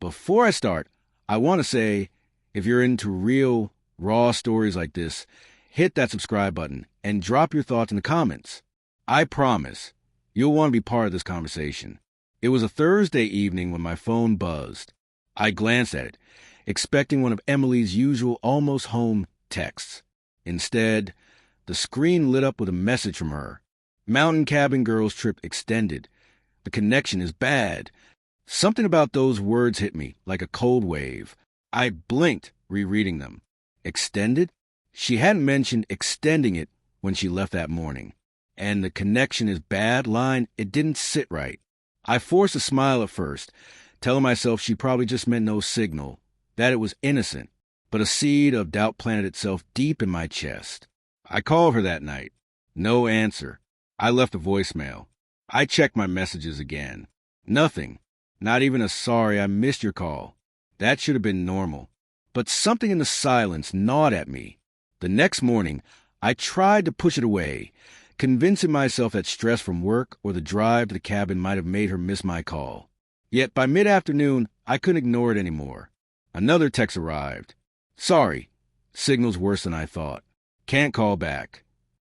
Before I start, I want to say, if you're into real, raw stories like this, hit that subscribe button and drop your thoughts in the comments. I promise, you'll want to be part of this conversation. It was a Thursday evening when my phone buzzed. I glanced at it, expecting one of Emily's usual almost home texts. Instead, the screen lit up with a message from her. Mountain cabin girls trip extended. The connection is bad. Something about those words hit me like a cold wave. I blinked, rereading them. Extended? She hadn't mentioned extending it when she left that morning. And the connection is bad line, it didn't sit right. I forced a smile at first, telling myself she probably just meant no signal, that it was innocent, but a seed of doubt planted itself deep in my chest. I called her that night. No answer. I left a voicemail. I checked my messages again. Nothing. Not even a sorry I missed your call. That should have been normal. But something in the silence gnawed at me. The next morning, I tried to push it away, convincing myself that stress from work or the drive to the cabin might have made her miss my call. Yet by mid-afternoon, I couldn't ignore it anymore. Another text arrived. Sorry. Signal's worse than I thought. Can't call back.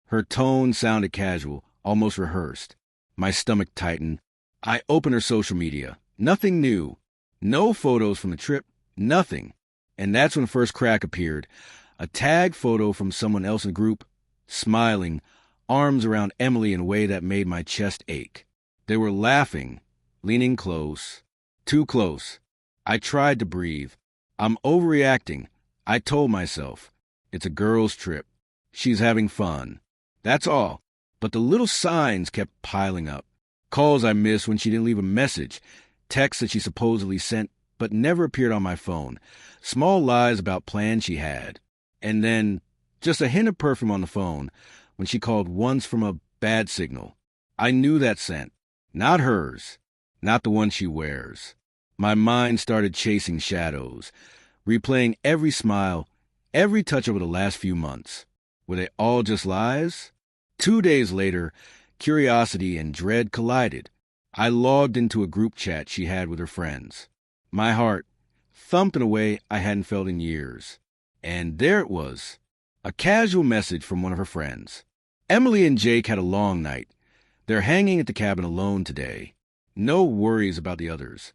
Her tone sounded casual, almost rehearsed. My stomach tightened. I opened her social media. Nothing new. No photos from the trip. Nothing. And that's when the first crack appeared. A tag photo from someone else in the group, smiling, arms around Emily in a way that made my chest ache. They were laughing, leaning close. Too close. I tried to breathe. I'm overreacting. I told myself. It's a girl's trip. She's having fun. That's all. But the little signs kept piling up. Calls I missed when she didn't leave a message. Texts that she supposedly sent but never appeared on my phone. Small lies about plans she had. And then just a hint of perfume on the phone when she called once from a bad signal. I knew that scent. Not hers. Not the one she wears. My mind started chasing shadows, replaying every smile, every touch over the last few months. Were they all just lies? 2 days later, curiosity and dread collided. I logged into a group chat she had with her friends. My heart thumped in a way I hadn't felt in years. And there it was, a casual message from one of her friends. Emily and Jake had a long night. They're hanging at the cabin alone today. No worries about the others.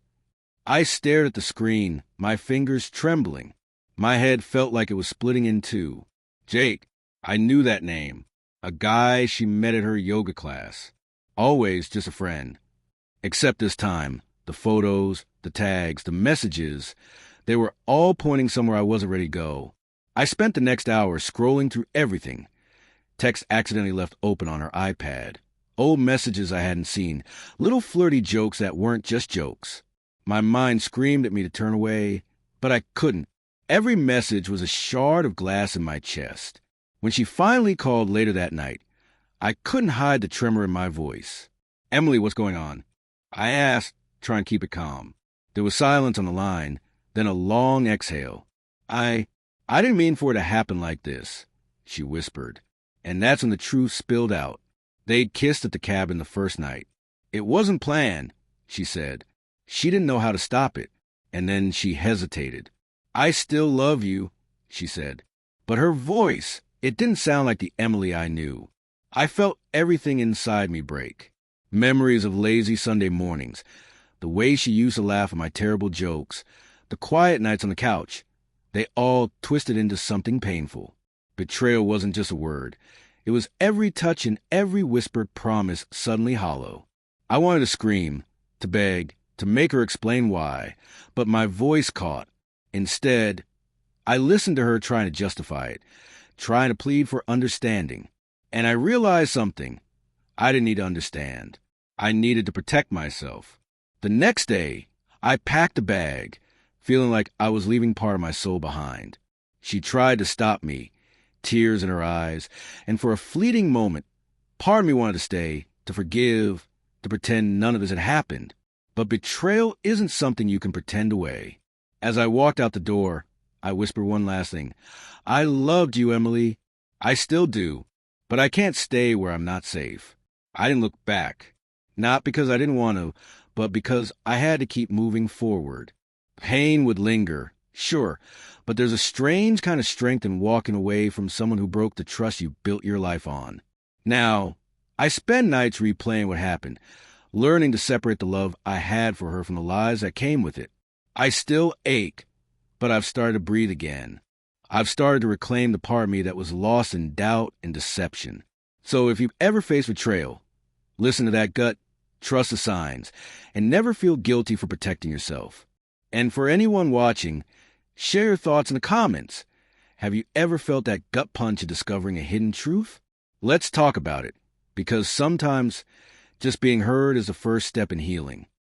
I stared at the screen, my fingers trembling. My head felt like it was splitting in two. Jake, I knew that name. A guy she met at her yoga class. Always just a friend. Except this time, the photos, the tags, the messages, they were all pointing somewhere I wasn't ready to go. I spent the next hour scrolling through everything. Texts accidentally left open on her iPad. Old messages I hadn't seen. Little flirty jokes that weren't just jokes. My mind screamed at me to turn away, but I couldn't. Every message was a shard of glass in my chest. When she finally called later that night, I couldn't hide the tremor in my voice. Emily, what's going on? I asked, trying to keep it calm. There was silence on the line, then a long exhale. I didn't mean for it to happen like this, she whispered. And that's when the truth spilled out. They'd kissed at the cabin the first night. It wasn't planned, she said. She didn't know how to stop it. And then she hesitated. I still love you, she said. But her voice, it didn't sound like the Emily I knew. I felt everything inside me break. Memories of lazy Sunday mornings, the way she used to laugh at my terrible jokes, the quiet nights on the couch, they all twisted into something painful. Betrayal wasn't just a word. It was every touch and every whispered promise suddenly hollow. I wanted to scream, to beg, to make her explain why, but my voice caught. Instead, I listened to her trying to justify it, trying to plead for understanding. And I realized something. I didn't need to understand. I needed to protect myself. The next day, I packed a bag, feeling like I was leaving part of my soul behind. She tried to stop me, tears in her eyes, and for a fleeting moment, part of me wanted to stay, to forgive, to pretend none of this had happened. But betrayal isn't something you can pretend away. As I walked out the door, I whispered one last thing. I loved you, Emily. I still do. But I can't stay where I'm not safe. I didn't look back. Not because I didn't want to, but because I had to keep moving forward. Pain would linger, sure, but there's a strange kind of strength in walking away from someone who broke the trust you built your life on. Now, I spend nights replaying what happened, learning to separate the love I had for her from the lies that came with it. I still ache, but I've started to breathe again. I've started to reclaim the part of me that was lost in doubt and deception. So if you've ever faced betrayal, listen to that gut, trust the signs, and never feel guilty for protecting yourself. And for anyone watching, share your thoughts in the comments. Have you ever felt that gut punch of discovering a hidden truth? Let's talk about it, because sometimes just being heard is the first step in healing.